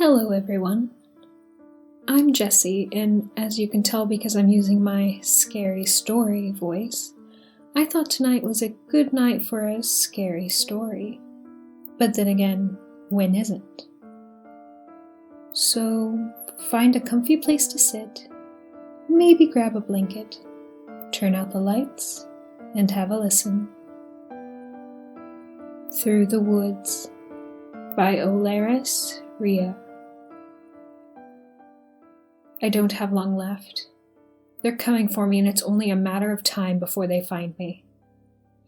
Hello everyone, I'm Jessie, and as you can tell because I'm using my scary story voice, I thought tonight was a good night for a scary story. But then again, when isn't? So, find a comfy place to sit, maybe grab a blanket, turn out the lights, and have a listen. Through the Woods by Olaris, Rhea. I don't have long left. They're coming for me and it's only a matter of time before they find me.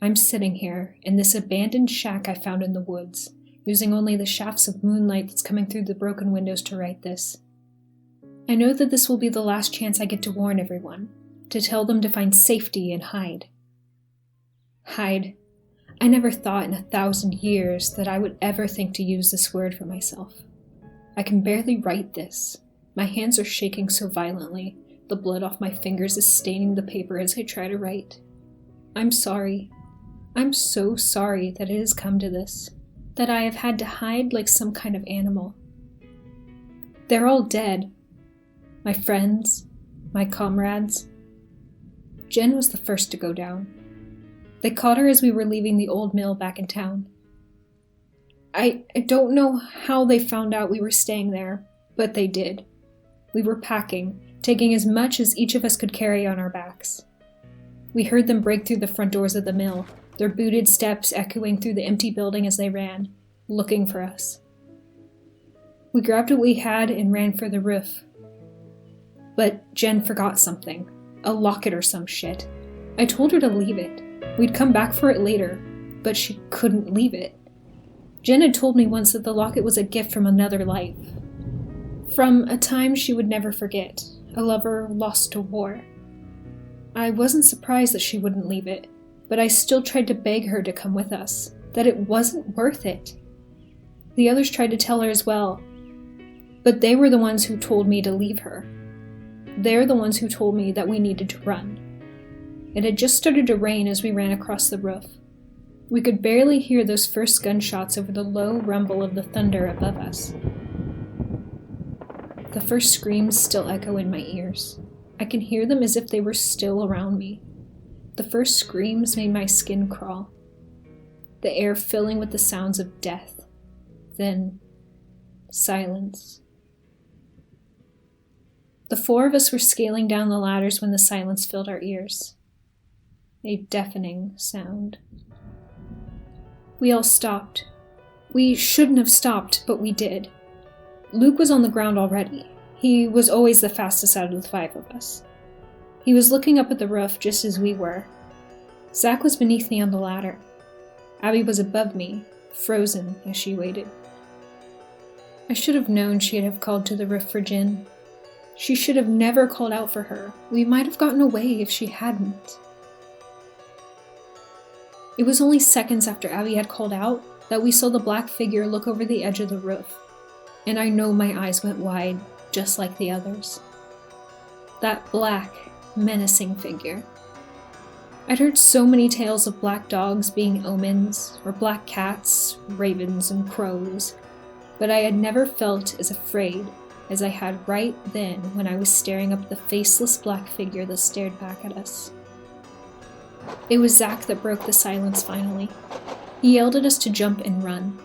I'm sitting here in this abandoned shack I found in the woods, using only the shafts of moonlight that's coming through the broken windows to write this. I know that this will be the last chance I get to warn everyone, to tell them to find safety and hide. Hide. I never thought in 1,000 years that I would ever think to use this word for myself. I can barely write this. My hands are shaking so violently, the blood off my fingers is staining the paper as I try to write. I'm sorry. I'm so sorry that it has come to this, that I have had to hide like some kind of animal. They're all dead. My friends, my comrades. Jen was the first to go down. They caught her as we were leaving the old mill back in town. I don't know how they found out we were staying there, but they did. We were packing, taking as much as each of us could carry on our backs. We heard them break through the front doors of the mill, their booted steps echoing through the empty building as they ran, looking for us. We grabbed what we had and ran for the roof. But Jen forgot something, a locket or some shit. I told her to leave it. We'd come back for it later, but she couldn't leave it. Jen had told me once that the locket was a gift from another life. From a time she would never forget, a lover lost to war. I wasn't surprised that she wouldn't leave it, but I still tried to beg her to come with us, that it wasn't worth it. The others tried to tell her as well, but they were the ones who told me to leave her. They're the ones who told me that we needed to run. It had just started to rain as we ran across the roof. We could barely hear those first gunshots over the low rumble of the thunder above us. The first screams still echo in my ears. I can hear them as if they were still around me. The first screams made my skin crawl, the air filling with the sounds of death. Then, silence. The four of us were scaling down the ladders when the silence filled our ears. A deafening sound. We all stopped. We shouldn't have stopped, but we did. Luke was on the ground already. He was always the fastest out of the five of us. He was looking up at the roof just as we were. Zach was beneath me on the ladder. Abby was above me, frozen as she waited. I should have known she'd have called to the roof for Jen. She should have never called out for her. We might have gotten away if she hadn't. It was only seconds after Abby had called out that we saw the black figure look over the edge of the roof. And I know my eyes went wide, just like the others. That black, menacing figure. I'd heard so many tales of black dogs being omens, or black cats, ravens, and crows, but I had never felt as afraid as I had right then when I was staring up at the faceless black figure that stared back at us. It was Zach that broke the silence finally. He yelled at us to jump and run.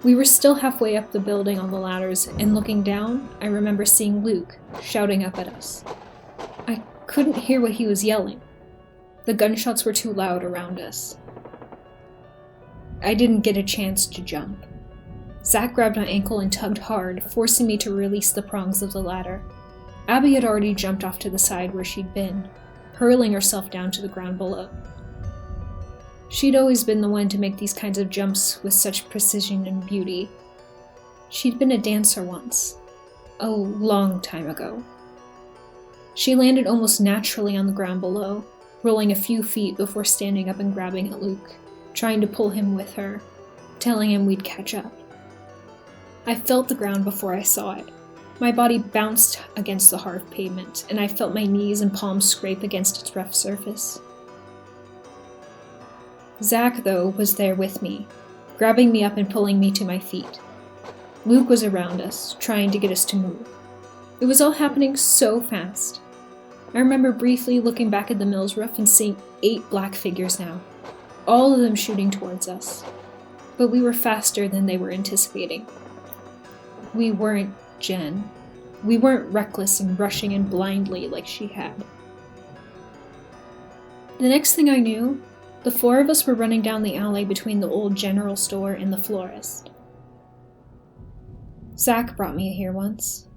We were still halfway up the building on the ladders, and looking down, I remember seeing Luke shouting up at us. I couldn't hear what he was yelling. The gunshots were too loud around us. I didn't get a chance to jump. Zach grabbed my ankle and tugged hard, forcing me to release the prongs of the ladder. Abby had already jumped off to the side where she'd been, hurling herself down to the ground below. She'd always been the one to make these kinds of jumps with such precision and beauty. She'd been a dancer once, a long time ago. She landed almost naturally on the ground below, rolling a few feet before standing up and grabbing at Luke, trying to pull him with her, telling him we'd catch up. I felt the ground before I saw it. My body bounced against the hard pavement, and I felt my knees and palms scrape against its rough surface. Zach, though, was there with me, grabbing me up and pulling me to my feet. Luke was around us, trying to get us to move. It was all happening so fast. I remember briefly looking back at the mill's roof and seeing 8 black figures now, all of them shooting towards us. But we were faster than they were anticipating. We weren't Jen. We weren't reckless and rushing in blindly like she had. The next thing I knew, the 4 of us were running down the alley between the old general store and the florist. Zach brought me here once.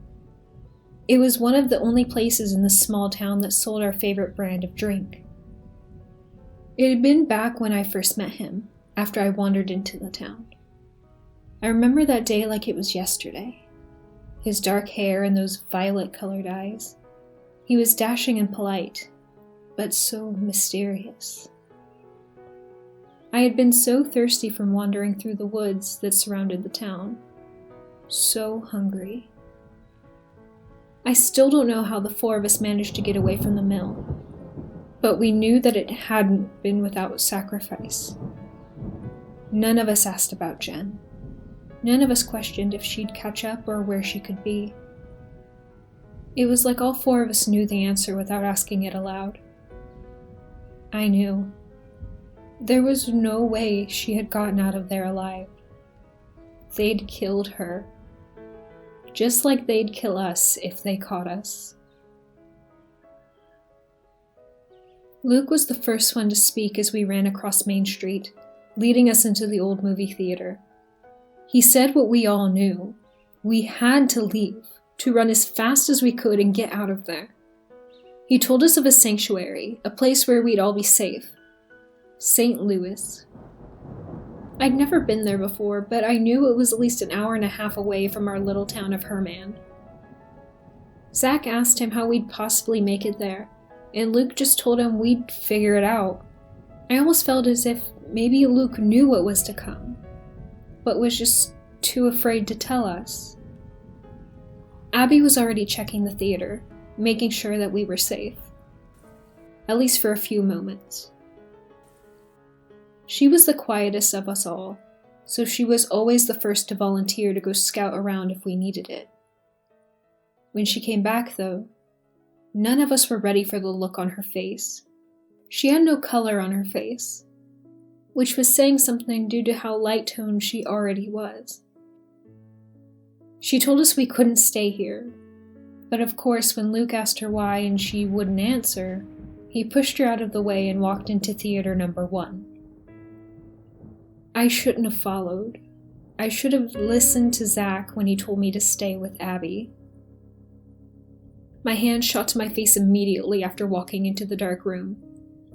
It was one of the only places in this small town that sold our favorite brand of drink. It had been back when I first met him, after I wandered into the town. I remember that day like it was yesterday. His dark hair and those violet-colored eyes. He was dashing and polite, but so mysterious. I had been so thirsty from wandering through the woods that surrounded the town. So hungry. I still don't know how the 4 of us managed to get away from the mill, but we knew that it hadn't been without sacrifice. None of us asked about Jen. None of us questioned if she'd catch up or where she could be. It was like all 4 of us knew the answer without asking it aloud. I knew. There was no way she had gotten out of there alive. They'd killed her. Just like they'd kill us if they caught us. Luke was the first one to speak as we ran across Main Street, leading us into the old movie theater. He said what we all knew. We had to leave, to run as fast as we could and get out of there. He told us of a sanctuary, a place where we'd all be safe. St. Louis. I'd never been there before, but I knew it was at least an hour and a half away from our little town of Herman. Zach asked him how we'd possibly make it there, and Luke just told him we'd figure it out. I almost felt as if maybe Luke knew what was to come, but was just too afraid to tell us. Abby was already checking the theater, making sure that we were safe. At least for a few moments. She was the quietest of us all, so she was always the first to volunteer to go scout around if we needed it. When she came back, though, none of us were ready for the look on her face. She had no color on her face, which was saying something due to how light-toned she already was. She told us we couldn't stay here, but of course when Luke asked her why and she wouldn't answer, he pushed her out of the way and walked into theater number 1. I shouldn't have followed. I should have listened to Zach when he told me to stay with Abby. My hand shot to my face immediately after walking into the dark room.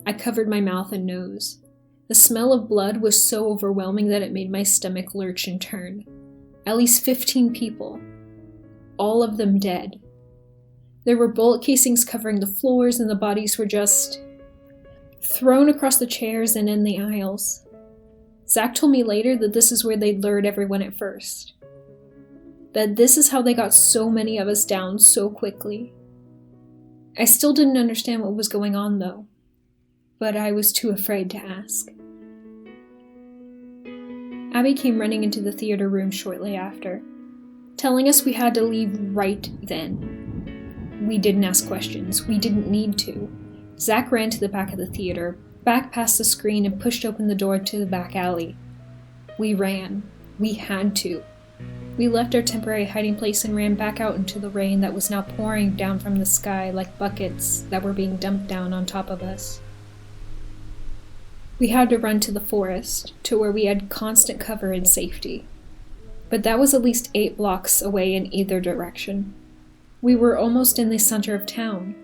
I covered my mouth and nose. The smell of blood was so overwhelming that it made my stomach lurch and turn. At least 15 people. All of them dead. There were bullet casings covering the floors and the bodies were just thrown across the chairs and in the aisles. Zach told me later that this is where they'd lured everyone at first. That this is how they got so many of us down so quickly. I still didn't understand what was going on though, but I was too afraid to ask. Abby came running into the theater room shortly after, telling us we had to leave right then. We didn't ask questions, we didn't need to. Zach ran to the back of the theater, back past the screen and pushed open the door to the back alley. We ran. We had to. We left our temporary hiding place and ran back out into the rain that was now pouring down from the sky like buckets that were being dumped down on top of us. We had to run to the forest, to where we had constant cover and safety. But that was at least 8 blocks away in either direction. We were almost in the center of town.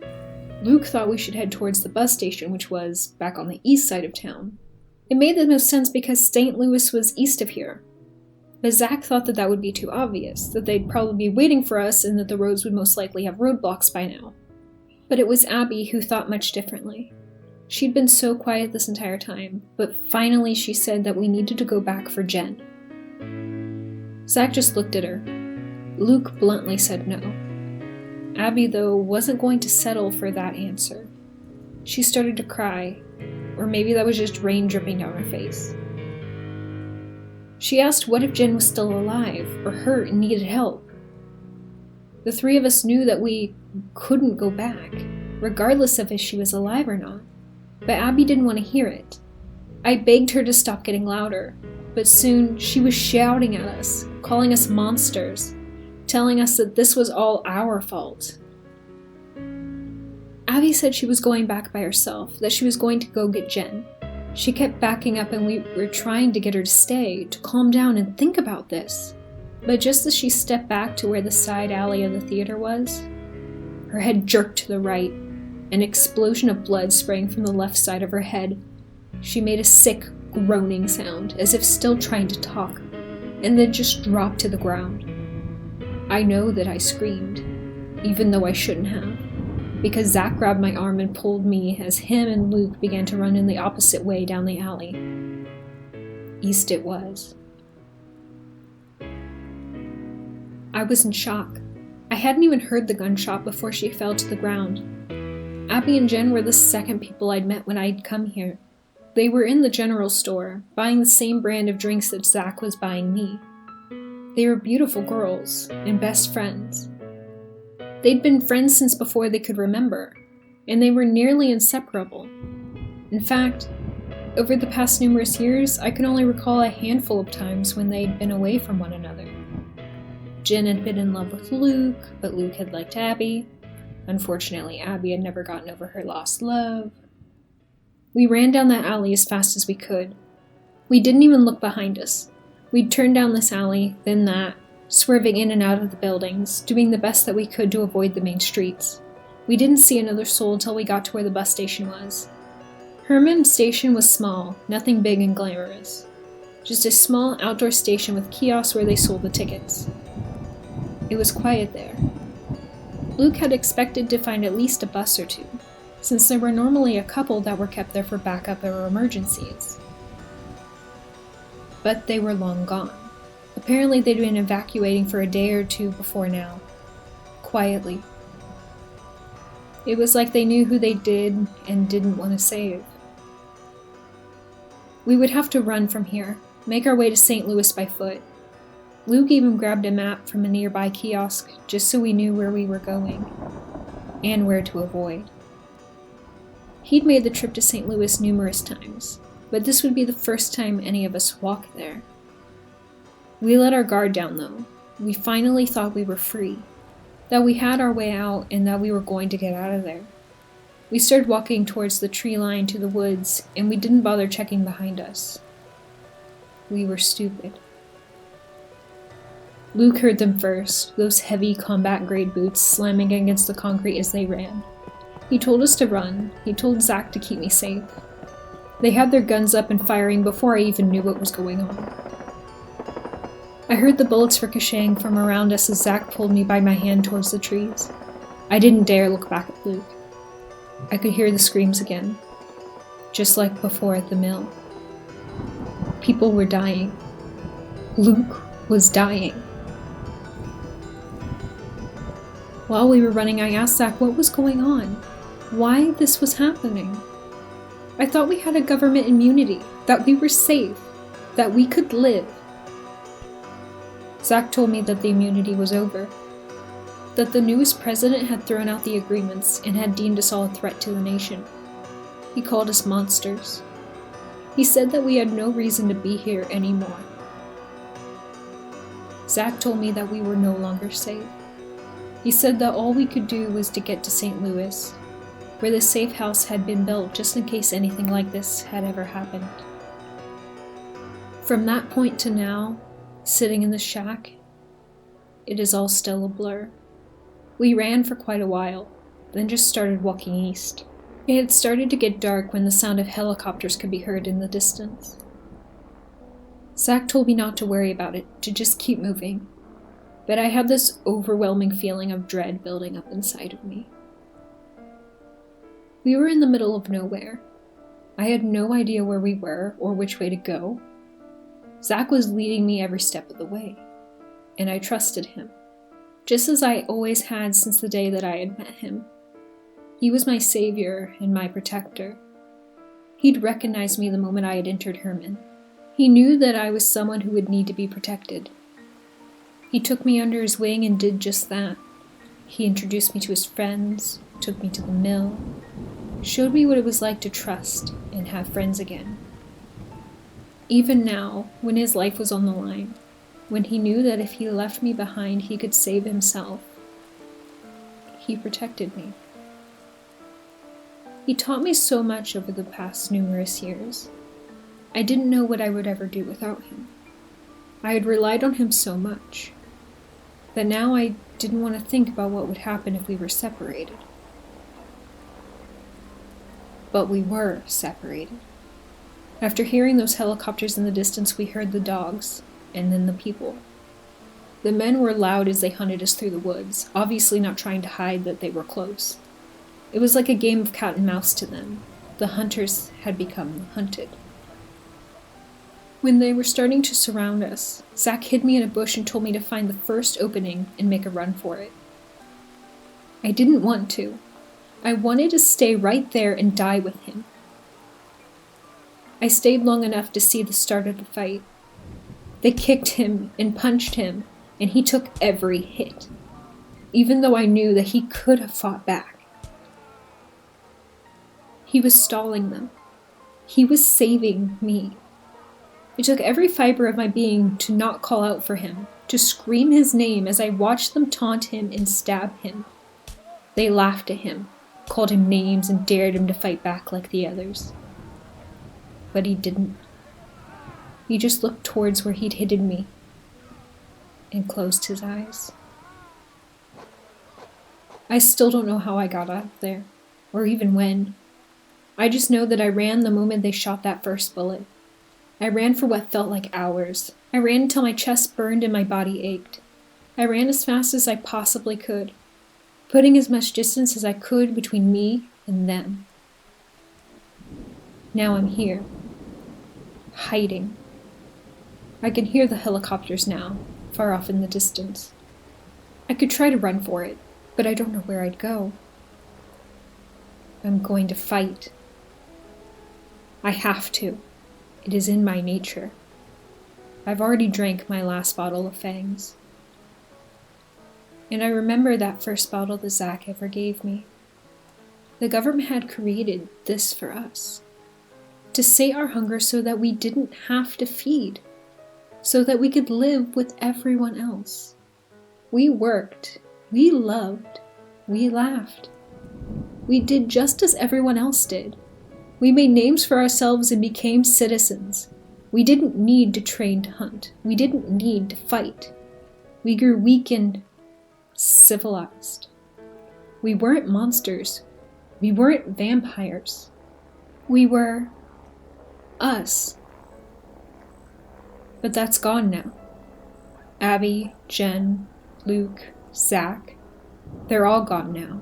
Luke thought we should head towards the bus station, which was back on the east side of town. It made the most sense because St. Louis was east of here. But Zach thought that would be too obvious, that they'd probably be waiting for us and that the roads would most likely have roadblocks by now. But it was Abby who thought much differently. She'd been so quiet this entire time, but finally she said that we needed to go back for Jen. Zach just looked at her. Luke bluntly said no. Abby, though, wasn't going to settle for that answer. She started to cry, or maybe that was just rain dripping down her face. She asked what if Jen was still alive, or hurt and needed help. The three of us knew that we couldn't go back, regardless of if she was alive or not, but Abby didn't want to hear it. I begged her to stop getting louder, but soon she was shouting at us, calling us monsters, telling us that this was all our fault. Abby said she was going back by herself, that she was going to go get Jen. She kept backing up and we were trying to get her to stay, to calm down and think about this. But just as she stepped back to where the side alley of the theater was, her head jerked to the right, an explosion of blood spraying from the left side of her head. She made a sick, groaning sound, as if still trying to talk, and then just dropped to the ground. I know that I screamed, even though I shouldn't have, because Zach grabbed my arm and pulled me as him and Luke began to run in the opposite way down the alley. East it was. I was in shock. I hadn't even heard the gunshot before she fell to the ground. Abby and Jen were the second people I'd met when I'd come here. They were in the general store, buying the same brand of drinks that Zach was buying me. They were beautiful girls, and best friends. They'd been friends since before they could remember, and they were nearly inseparable. In fact, over the past numerous years, I can only recall a handful of times when they'd been away from one another. Jen had been in love with Luke, but Luke had liked Abby. Unfortunately, Abby had never gotten over her lost love. We ran down that alley as fast as we could. We didn't even look behind us. We'd turned down this alley, then that, swerving in and out of the buildings, doing the best that we could to avoid the main streets. We didn't see another soul until we got to where the bus station was. Herman Station was small, nothing big and glamorous. Just a small outdoor station with kiosks where they sold the tickets. It was quiet there. Luke had expected to find at least a bus or two, since there were normally a couple that were kept there for backup or emergencies. But they were long gone. Apparently they'd been evacuating for a day or two before now. Quietly. It was like they knew who they did and didn't want to save. We would have to run from here, make our way to St. Louis by foot. Luke even grabbed a map from a nearby kiosk just so we knew where we were going, and where to avoid. He'd made the trip to St. Louis numerous times, but this would be the first time any of us walked there. We let our guard down though. We finally thought we were free, that we had our way out and that we were going to get out of there. We started walking towards the tree line to the woods, and we didn't bother checking behind us. We were stupid. Luke heard them first, those heavy combat-grade boots slamming against the concrete as they ran. He told us to run. He told Zach to keep me safe. They had their guns up and firing before I even knew what was going on. I heard the bullets ricocheting from around us as Zach pulled me by my hand towards the trees. I didn't dare look back at Luke. I could hear the screams again, just like before at the mill. People were dying. Luke was dying. While we were running, I asked Zach what was going on, why this was happening. I thought we had a government immunity, that we were safe, that we could live. Zach told me that the immunity was over, that the newest president had thrown out the agreements and had deemed us all a threat to the nation. He called us monsters. He said that we had no reason to be here anymore. Zach told me that we were no longer safe. He said that all we could do was to get to St. Louis, where the safe house had been built just in case anything like this had ever happened. From that point to now, sitting in the shack, it is all still a blur. We ran for quite a while, then just started walking east. It had started to get dark when the sound of helicopters could be heard in the distance. Zach told me not to worry about it, to just keep moving, but I had this overwhelming feeling of dread building up inside of me. We were in the middle of nowhere. I had no idea where we were or which way to go. Zach was leading me every step of the way, and I trusted him, just as I always had since the day that I had met him. He was my savior and my protector. He'd recognized me the moment I had entered Herman. He knew that I was someone who would need to be protected. He took me under his wing and did just that. He introduced me to his friends, took me to the mill, showed me what it was like to trust and have friends again. Even now, when his life was on the line, when he knew that if he left me behind he could save himself, he protected me. He taught me so much over the past numerous years. I didn't know what I would ever do without him. I had relied on him so much that now I didn't want to think about what would happen if we were separated. But we were separated. After hearing those helicopters in the distance, we heard the dogs, and then the people. The men were loud as they hunted us through the woods, obviously not trying to hide that they were close. It was like a game of cat and mouse to them. The hunters had become the hunted. When they were starting to surround us, Zach hid me in a bush and told me to find the first opening and make a run for it. I didn't want to. I wanted to stay right there and die with him. I stayed long enough to see the start of the fight. They kicked him and punched him, and he took every hit, even though I knew that he could have fought back. He was stalling them. He was saving me. It took every fiber of my being to not call out for him, to scream his name as I watched them taunt him and stab him. They laughed at him, called him names, and dared him to fight back like the others. But he didn't. He just looked towards where he'd hidden me and closed his eyes. I still don't know how I got out of there, or even when. I just know that I ran the moment they shot that first bullet. I ran for what felt like hours. I ran until my chest burned and my body ached. I ran as fast as I possibly could, putting as much distance as I could between me and them. Now I'm here, hiding. I can hear the helicopters now, far off in the distance. I could try to run for it, but I don't know where I'd go. I'm going to fight. I have to. It is in my nature. I've already drank my last bottle of fangs. And I remember that first bottle that Zach ever gave me. The government had created this for us. To sate our hunger so that we didn't have to feed. So that we could live with everyone else. We worked. We loved. We laughed. We did just as everyone else did. We made names for ourselves and became citizens. We didn't need to train to hunt. We didn't need to fight. We grew weak and civilized. We weren't monsters. We weren't vampires. We were us. But that's gone now. Abby, Jen, Luke, Zach, they're all gone now.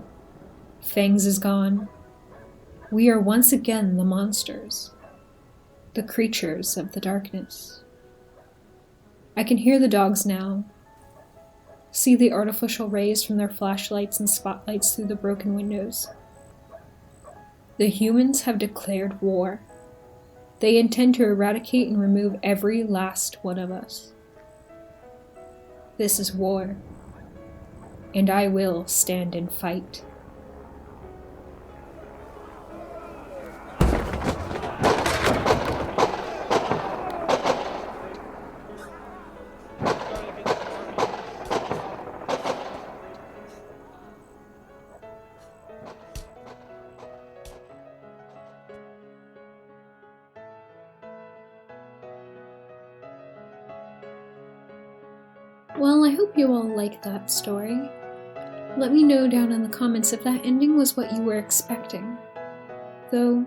Fangs is gone. We are once again the monsters, the creatures of the darkness. I can hear the dogs now, see the artificial rays from their flashlights and spotlights through the broken windows. The humans have declared war. They intend to eradicate and remove every last one of us. This is war, and I will stand and fight. Well, I hope you all liked that story. Let me know down in the comments if that ending was what you were expecting. Though,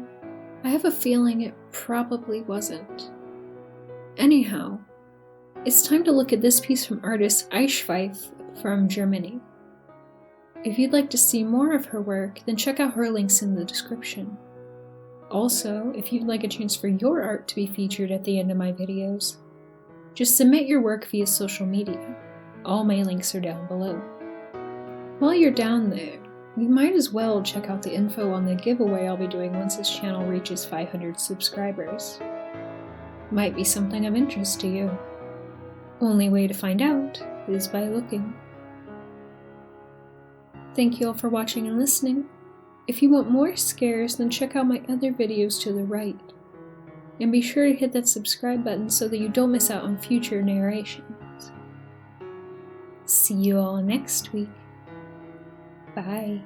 I have a feeling it probably wasn't. Anyhow, it's time to look at this piece from artist Eichweif from Germany. If you'd like to see more of her work, then check out her links in the description. Also, if you'd like a chance for your art to be featured at the end of my videos, just submit your work via social media. All my links are down below. While you're down there, you might as well check out the info on the giveaway I'll be doing once this channel reaches 500 subscribers. might be something of interest to you. Only way to find out is by looking. Thank you all for watching and listening. If you want more scares, then check out my other videos to the right. And be sure to hit that subscribe button so that you don't miss out on future narrations. See you all next week. Bye.